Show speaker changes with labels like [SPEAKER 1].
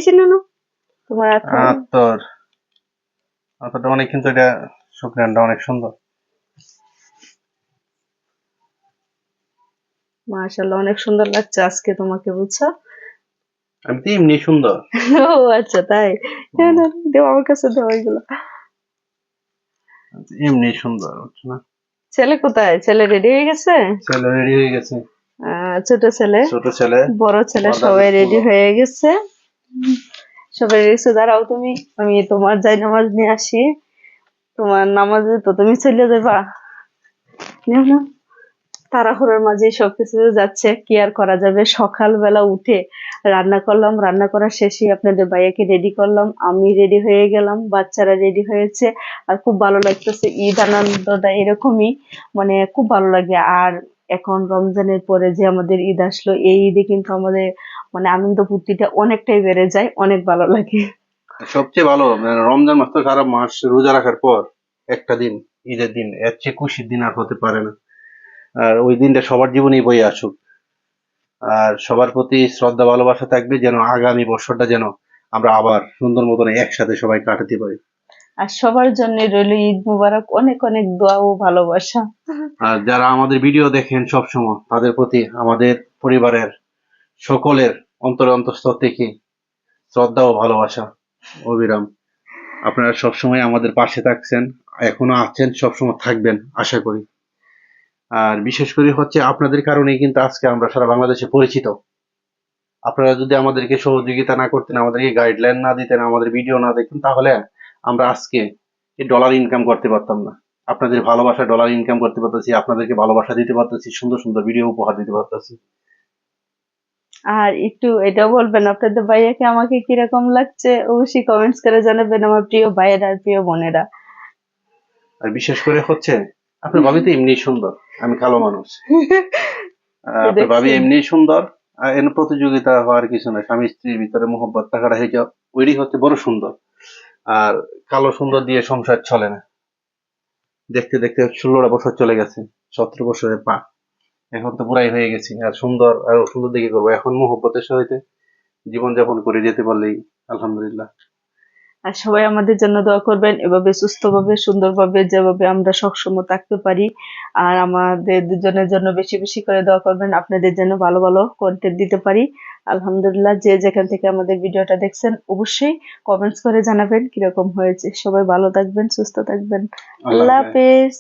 [SPEAKER 1] চিনো না তোমার
[SPEAKER 2] আতর আতরটা অনেক, কিন্তু এটা শুকরানটা অনেক সুন্দর।
[SPEAKER 1] মাশাআল্লাহ, অনেক সুন্দর লাগছে আজকে তোমাকে, বুঝছো?
[SPEAKER 2] আমি তো এমনি সুন্দর।
[SPEAKER 1] ও আচ্ছা, তাই? দেও আমার কাছে, দেও এগুলো।
[SPEAKER 2] এমনি সুন্দর, বুঝছো না?
[SPEAKER 1] ছেলে কোথায়? ছেলে রেডি হয়ে গেছে?
[SPEAKER 2] ছেলে রেডি হয়ে গেছে।
[SPEAKER 1] ছোট ছেলে,
[SPEAKER 2] ছোট ছেলে,
[SPEAKER 1] বড় ছেলে
[SPEAKER 2] পর্দা
[SPEAKER 1] সবাই
[SPEAKER 2] করতে
[SPEAKER 1] রেডি
[SPEAKER 2] বলো।
[SPEAKER 1] হয়ে গেছে। সবাই রেডি। দাঁড়াও তুমি, আমি তোমার যাই নামাজ নিয়ে আসি। তোমার নামাজে তো তুমি চলে যাবা। নিও না, তাড়াহুড়োর মাঝে সবকিছু যাচ্ছে, কি আর করা যাবে। সকালবেলা উঠে রান্না করলাম, রান্না করার শেষে আপনাদের ভাইয়াকে রেডি করলাম, আমি রেডি হয়ে গেলাম, বাচ্চারা রেডি হয়েছে। আর খুব ভালো লাগতেছে, ঈদ আনন্দটা এরকমই, মানে খুব ভালো লাগে। আর এখন রমজানের পরে যে আমাদের ঈদ আসলো, এই ঈদে কিন্তু আমাদের মানে আনন্দ ফুর্তিটা অনেকটাই বেড়ে যায়, অনেক ভালো লাগে।
[SPEAKER 2] সবচেয়ে ভালো মানে রমজান মাস তো সারা মাস রোজা রাখার পর একটা দিন, ঈদের দিন, এর চেয়ে খুশির দিন আর হতে পারে না। আর ওই দিনটা সবার জীবনেই বয়ে আসুক, আর সবার প্রতি শ্রদ্ধা ভালোবাসা থাকবে, যেন আগামী বছরটা যেন আমরা আবার সুন্দর মতন একসাথে সবাই কাটাতে পারি।
[SPEAKER 1] আর সবার জন্য রইল ঈদ মুবারক, অনেক অনেক দোয়া ও ভালোবাসা।
[SPEAKER 2] আর যারা আমাদের ভিডিও দেখেন সবসময়, তাদের প্রতি আমাদের পরিবারের সকলের অন্তরস্তর থেকে শ্রদ্ধা ও ভালোবাসা অবিরাম। আপনারা সবসময় আমাদের পাশে থাকছেন, এখনো আছেন, সবসময় থাকবেন আশা করি। আর বিশেষ করে হচ্ছে আপনাদের কারণেই কিন্তু আজকে আমরা সারা বাংলাদেশে পরিচিত। আপনারা যদি আমাদেরকে সহযোগিতা না করতেন, আমাদেরকে গাইডলাইন না দিতেন, আমাদের ভিডিও না দেখতেন, তাহলে আমরা আজকে এই ডলার ইনকাম করতে পারতাম না। আপনাদের ভালোবাসা ডলার ইনকাম করতে পারতেছি, আপনাদেরকে ভালোবাসা দিতে পারতেছি, সুন্দর সুন্দর ভিডিও উপহার দিতে পারতেছি।
[SPEAKER 1] আর একটু এটাও বলবেন আপনাদের ভাইয়াকে আমাকে কিরকম লাগছে, অবশ্যই কমেন্টস করে জানাবেন আমার প্রিয় ভাইয়েরা আর প্রিয় বোনেরা।
[SPEAKER 2] আর বিশেষ করে হচ্ছে আপনার ভাবি তো এমনি সুন্দর, আমি কালো মানুষ। আপনার ভাবি
[SPEAKER 1] দেখছেন,
[SPEAKER 2] এমনি সুন্দর। এর প্রতিযোগিতা হওয়ার কিছু না, স্বামী স্ত্রীর ভিতরে মোহব্বত থাকাটা হয়েছে ওইটাই হচ্ছে বড় সুন্দর। আর কালো সুন্দর দিয়ে সংসার চলে না। দেখতে দেখতে 16টা বছর চলে গেছে, 17 বছরের পা, এখন তো পুরাই হয়ে গেছি। আর সুন্দর, আর সুন্দর দিকে করবো, এখন মোহব্বতের সহিত জীবনযাপন করে যেতে পারলেই আলহামদুলিল্লাহ।
[SPEAKER 1] আর সবাই আমাদের জন্য দোয়া করবেন, এভাবে সুস্থভাবে সুন্দরভাবে যেভাবে আমরা সবসময় থাকতে পারি। আর আমাদের দুজনের জন্য বেশি বেশি করে দোয়া করবেন, আপনাদের জন্য ভালো ভালো কন্টেন্ট দিতে পারি। আলহামদুলিল্লাহ, যে যেখান থেকে আমাদের ভিডিওটা দেখছেন অবশ্যই কমেন্টস করে জানাবেন কিরকম হয়েছে। সবাই ভালো থাকবেন, সুস্থ থাকবেন।
[SPEAKER 2] আল্লাহ
[SPEAKER 1] আল্লাহ
[SPEAKER 2] হাফেজ।
[SPEAKER 1] হাফেজ।